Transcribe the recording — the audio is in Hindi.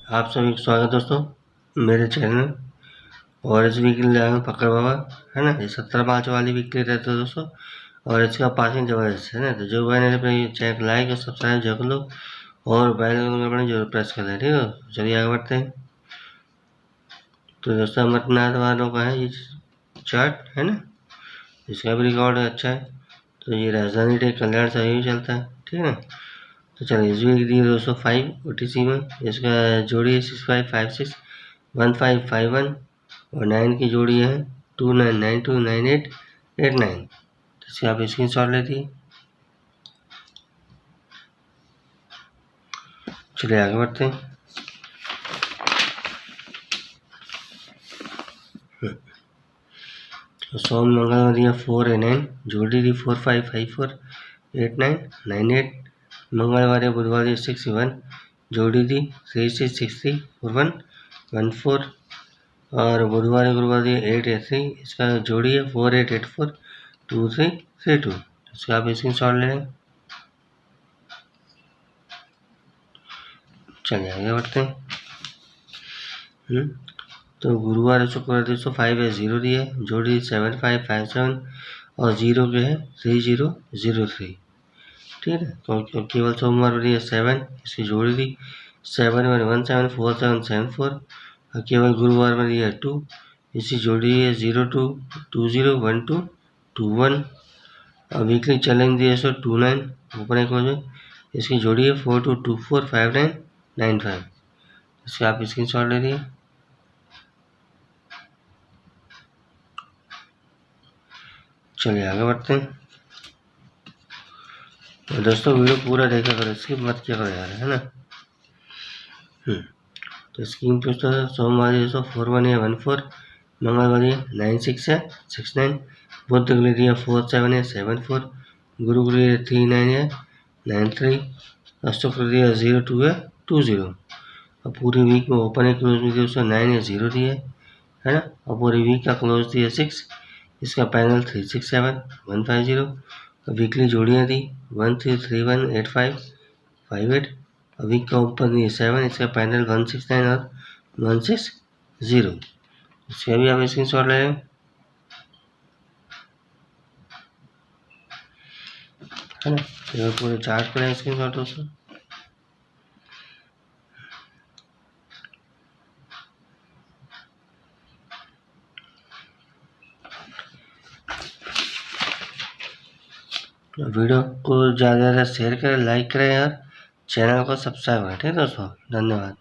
आप सभी का स्वागत दोस्तों मेरे चैनल। और इस वीकली लाया हूँ पकड़ बाबा, है ना। ये 17 मार्च वाली वीकली रहता है दोस्तों, और इसका पासिंग जबरदस्त है ना। तो जो भाई ने अपने चैनल लाइक और सब्सक्राइब जरूर लो और बेल आइकन अपने जरूर प्रेस कर लें, ठीक है। चलिए आगे बढ़ते हैं। तो दोस्तों अमरनाथ वालों का है ये चार्ट, है ना। इसका भी रिकॉर्ड अच्छा है। तो ये राजधानी टेक कल्याण से ही चलता है, ठीक है ना। तो चलिए इस वीक दी 205 OTC में। इसका जोड़ी है 6556 1551 और 9 की जोड़ी है 29929889। तो इसके आप स्क्रीन शॉट लेती है। चलिए आगे बढ़ते हैं। तो सोम मंगलवार दिया 4 जोड़ी दी 45548998। मंगलवार बुधवार दिया 61 जोड़ी दी 36634114। और बुधवार गुरुवार दिया 883, इसका जोड़ी है 48842332। इसका आप स्क्रीन शॉट ले लें। चलिए आगे बढ़ते हैं। तो गुरुवार शुक्रवार 205 है, 0 दिया है, जोड़ी 7557 और 0 के है 3003, ठीक है। तो केवल सोमवार दिया 7, इसकी जोड़ी दी 71174774। और केवल गुरुवार में दिया 2, इसकी जोड़ी है 02201221। और वीकली चैलेंज दिया 29 ऊपर एक हो जाए, इसकी जोड़ी है 42245995। इसके आप स्क्रीन शॉट ले लिए। चलिए आगे बढ़ते हैं। तो दोस्तों वीडियो पूरा देखा करो, स्किप मत किया करो यार, है ना। तो स्क्रीन पे तो सोमवार 41 है 14, मंगलवार 96 है 69, बुध के लिए 47 है 74, गुरु के लिए 39 है 93, और शुक्र दिया 02 है 20। और पूरी वीक में ओपन है क्लोज में दिया उसका 9 है 0 दिया है ना। और पूरी वीक का क्लोज दिया 6, इसका पैनल 367150। वीकली जोड़ियाँ दी 13318558। वीक का ओपन दिया 7, इसका पैनल 169 और 160। इसका भी आप स्क्रीन शॉट ले लें, है ना। तो पूरे चार्ट पर स्क्रीन शॉट दोस्तों। वीडियो को ज़्यादा से ज़्यादा शेयर करें, लाइक करें और चैनल को सब्सक्राइब करें, ठीक है दोस्तों। धन्यवाद।